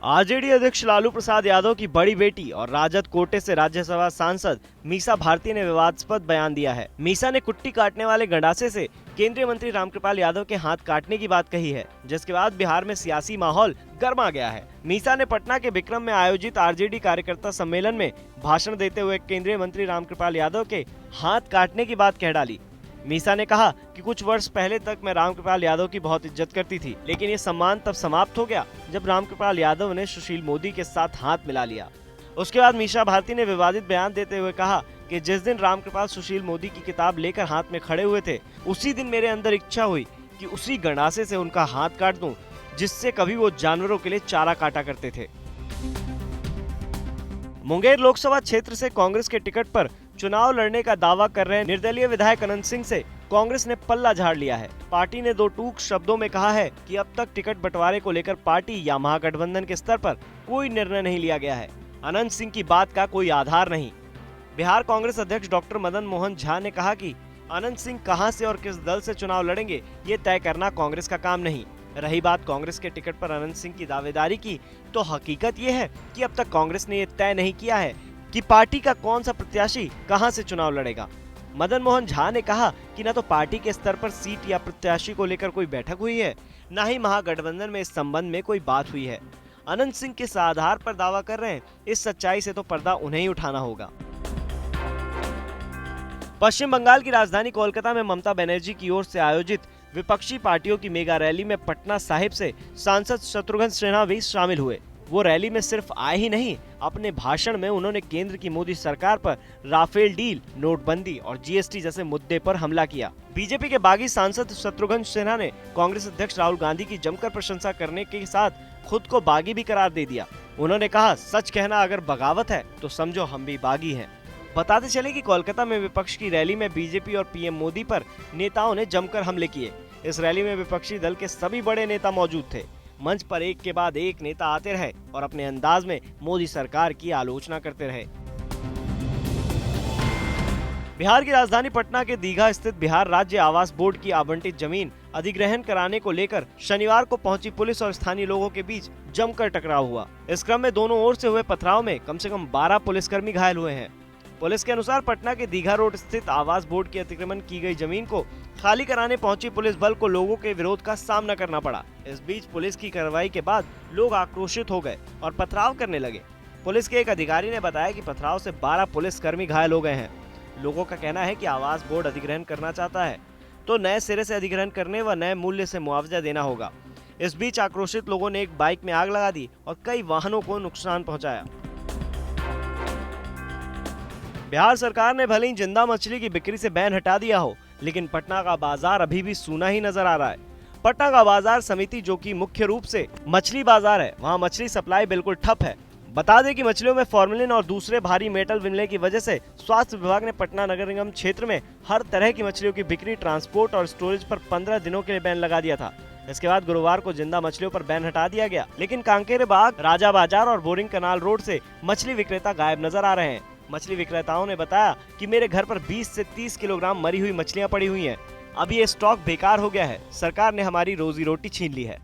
RJD अध्यक्ष लालू प्रसाद यादव की बड़ी बेटी और राजद कोटे से राज्यसभा सांसद मीसा भारती ने विवादास्पद बयान दिया है। मीसा ने कुट्टी काटने वाले गंडासे से केंद्रीय मंत्री रामकृपाल यादव के हाथ काटने की बात कही है, जिसके बाद बिहार में सियासी माहौल गर्मा गया है। मीसा ने पटना के विक्रम में आयोजित आरजेडी कार्यकर्ता सम्मेलन में भाषण देते हुए केंद्रीय मंत्री रामकृपाल यादव के हाथ काटने की बात कह डाली। मीसा ने कहा कि कुछ वर्ष पहले तक मैं रामकृपाल यादव की बहुत इज्जत करती थी, लेकिन ये सम्मान तब समाप्त हो गया जब रामकृपाल यादव ने सुशील मोदी के साथ हाथ मिला लिया। उसके बाद मीसा भारती ने विवादित बयान देते हुए कहा कि जिस दिन रामकृपाल सुशील मोदी की किताब लेकर हाथ में खड़े हुए थे, उसी दिन मेरे अंदर इच्छा हुई कि उसी गंडासे से उनका हाथ काट दूं, जिससे कभी वो जानवरों के लिए चारा काटा करते थे। मुंगेर लोकसभा क्षेत्र से कांग्रेस के टिकट पर चुनाव लड़ने का दावा कर रहे निर्दलीय विधायक अनंत सिंह से कांग्रेस ने पल्ला झाड़ लिया है। पार्टी ने दो टूक शब्दों में कहा है कि अब तक टिकट बंटवारे को लेकर पार्टी या महागठबंधन के स्तर पर कोई निर्णय नहीं लिया गया है। अनंत सिंह की बात का कोई आधार नहीं। बिहार कांग्रेस अध्यक्ष डॉक्टर मदन मोहन झा ने कहा कि अनंत सिंह कहां से और किस दल से चुनाव लड़ेंगे, ये तय करना कांग्रेस का काम नहीं। रही बात कांग्रेस के टिकट पर अनंत सिंह की दावेदारी की, तो हकीकत ये है कि अब तक कांग्रेस ने ये तय नहीं किया है कि पार्टी का कौन सा प्रत्याशी कहां से चुनाव लड़ेगा। मदन मोहन झा ने कहा कि न तो पार्टी के स्तर पर सीट या प्रत्याशी को लेकर कोई बैठक हुई है, न ही महागठबंधन में इस संबंध में कोई बात हुई है। अनंत सिंह किस आधार पर दावा कर रहे हैं, इस सच्चाई से तो पर्दा उन्हें ही उठाना होगा। पश्चिम बंगाल की राजधानी कोलकाता में ममता बनर्जी की ओर से आयोजित विपक्षी पार्टियों की मेगा रैली में पटना साहिब से सांसद शत्रुघ्न सिन्हा भी शामिल हुए। वो रैली में सिर्फ आए ही नहीं, अपने भाषण में उन्होंने केंद्र की मोदी सरकार पर राफेल डील, नोटबंदी और जीएसटी जैसे मुद्दे पर हमला किया। बीजेपी के बागी सांसद शत्रुघ्न सिन्हा ने कांग्रेस अध्यक्ष राहुल गांधी की जमकर प्रशंसा करने के साथ खुद को बागी भी करार दे दिया। उन्होंने कहा, सच कहना अगर बगावत है तो समझो हम भी बागी हैं। बताते चले कि कोलकाता में विपक्ष की रैली में बीजेपी और पीएम मोदी पर नेताओं ने जमकर हमले किए। इस रैली में विपक्षी दल के सभी बड़े नेता मौजूद थे। मंच पर एक के बाद एक नेता आते रहे और अपने अंदाज में मोदी सरकार की आलोचना करते रहे। बिहार की राजधानी पटना के दीघा स्थित बिहार राज्य आवास बोर्ड की आवंटित जमीन अधिग्रहण कराने को लेकर शनिवार को पहुंची पुलिस और स्थानीय लोगों के बीच जमकर टकराव हुआ। इस क्रम में दोनों ओर से हुए पथराव में कम से कम 12 पुलिसकर्मी घायल हुए हैं। पुलिस के अनुसार पटना के दीघा रोड स्थित आवास बोर्ड की अतिक्रमण की गई जमीन को खाली कराने पहुंची पुलिस बल को लोगों के विरोध का सामना करना पड़ा। इस बीच पुलिस की कार्रवाई के बाद लोग आक्रोशित हो गए और पथराव करने लगे। पुलिस के एक अधिकारी ने बताया कि पथराव से 12 पुलिसकर्मी घायल हो गए हैं। लोगों का कहना है कि आवास बोर्ड अधिग्रहण करना चाहता है तो नए सिरे से अधिग्रहण करने व नए मूल्य से मुआवजा देना होगा। इस बीच आक्रोशित लोगों ने एक बाइक में आग लगा दी और कई वाहनों को नुकसान पहुंचाया। बिहार सरकार ने भले ही जिंदा मछली की बिक्री से बैन हटा दिया हो, लेकिन पटना का बाजार अभी भी सूना ही नजर आ रहा है। पटना का बाजार समिति, जो कि मुख्य रूप से मछली बाजार है, वहां मछली सप्लाई बिल्कुल ठप है। बता दें कि मछलियों में फॉर्मेलिन और दूसरे भारी मेटल मिलने की वजह से स्वास्थ्य विभाग ने पटना नगर निगम क्षेत्र में हर तरह की मछलियों की बिक्री, ट्रांसपोर्ट और स्टोरेज पर 15 दिनों के लिए बैन लगा दिया था। इसके बाद गुरुवार को जिंदा मछलियों पर बैन हटा दिया गया, लेकिन कांकेर बाग, राजा बाजार और बोरिंग कनाल रोड से मछली विक्रेता गायब नजर आ रहे हैं। मछली विक्रेताओं ने बताया कि मेरे घर पर 20 से 30 किलोग्राम मरी हुई मछलियां पड़ी हुई हैं। अब ये स्टॉक बेकार हो गया है। सरकार ने हमारी रोजी रोटी छीन ली है।